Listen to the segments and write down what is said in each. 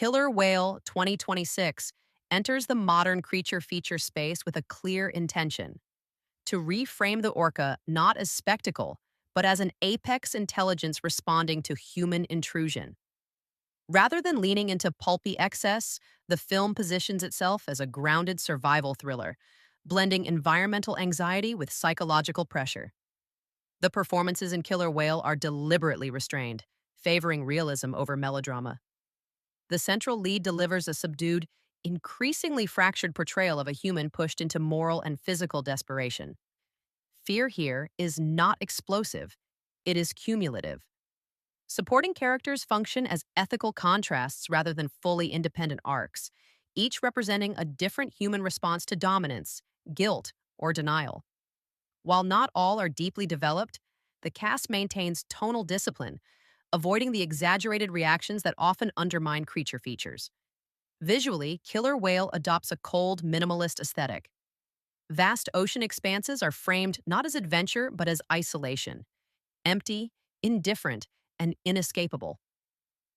Killer Whale 2026 enters the modern creature feature space with a clear intention to reframe the orca not as spectacle, but as an apex intelligence responding to human intrusion. Rather than leaning into pulpy excess, the film positions itself as a grounded survival thriller, blending environmental anxiety with psychological pressure. The performances in Killer Whale are deliberately restrained, favoring realism over melodrama. The central lead delivers a subdued, increasingly fractured portrayal of a human pushed into moral and physical desperation. Fear here is not explosive, it is cumulative. Supporting characters function as ethical contrasts rather than fully independent arcs, each representing a different human response to dominance, guilt, or denial. While not all are deeply developed, the cast maintains tonal discipline, avoiding the exaggerated reactions that often undermine creature features. Visually, Killer Whale adopts a cold, minimalist aesthetic. Vast ocean expanses are framed not as adventure but as isolation, empty, indifferent, and inescapable.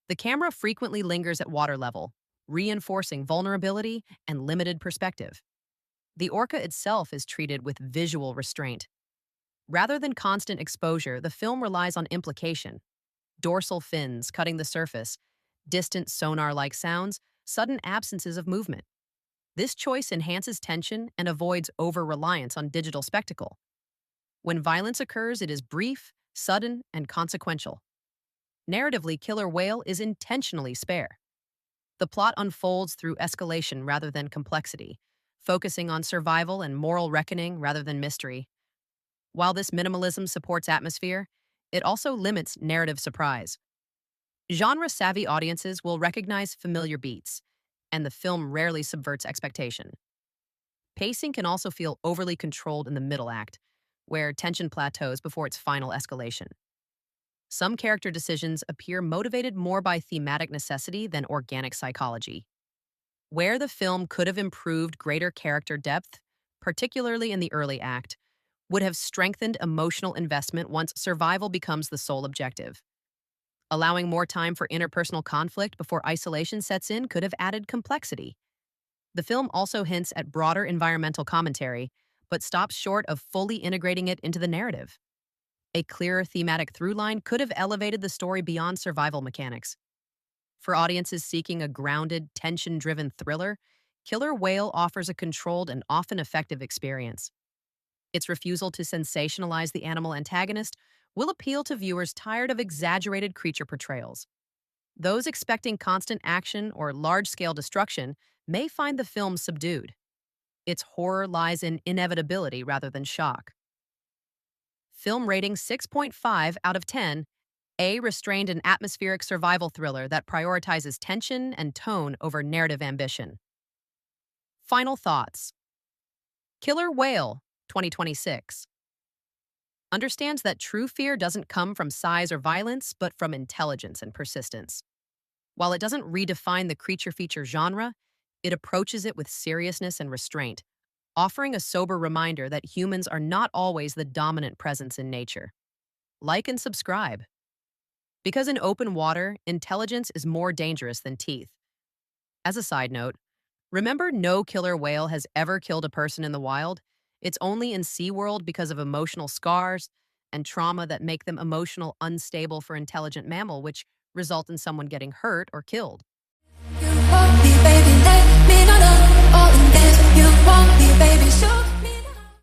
The camera frequently lingers at water level, reinforcing vulnerability and limited perspective. The orca itself is treated with visual restraint. Rather than constant exposure, the film relies on implication. Dorsal fins cutting the surface, distant sonar-like sounds, sudden absences of movement. This choice enhances tension and avoids over-reliance on digital spectacle. When violence occurs, it is brief, sudden, and consequential. Narratively, Killer Whale is intentionally spare. The plot unfolds through escalation rather than complexity, focusing on survival and moral reckoning rather than mystery. While this minimalism supports atmosphere, it also limits narrative surprise. Genre-savvy audiences will recognize familiar beats, and the film rarely subverts expectation. Pacing can also feel overly controlled in the middle act, where tension plateaus before its final escalation. Some character decisions appear motivated more by thematic necessity than organic psychology. Where the film could have improved greater character depth, particularly in the early act, would have strengthened emotional investment once survival becomes the sole objective. Allowing more time for interpersonal conflict before isolation sets in could have added complexity. The film also hints at broader environmental commentary, but stops short of fully integrating it into the narrative. A clearer thematic through-line could have elevated the story beyond survival mechanics. For audiences seeking a grounded, tension-driven thriller, Killer Whale offers a controlled and often effective experience. Its refusal to sensationalize the animal antagonist will appeal to viewers tired of exaggerated creature portrayals. Those expecting constant action or large-scale destruction may find the film subdued. Its horror lies in inevitability rather than shock. Film rating 6.5 out of 10, a restrained and atmospheric survival thriller that prioritizes tension and tone over narrative ambition. Final thoughts. Killer Whale 2026 understands that true fear doesn't come from size or violence, but from intelligence and persistence. While it doesn't redefine the creature feature genre, it approaches it with seriousness and restraint, offering a sober reminder that humans are not always the dominant presence in nature. Like and subscribe. Because in open water, intelligence is more dangerous than teeth. As a side note, remember no killer whale has ever killed a person in the wild? It's only in SeaWorld because of emotional scars and trauma that make them emotional unstable for intelligent mammal, which result in someone getting hurt or killed. You want me, baby,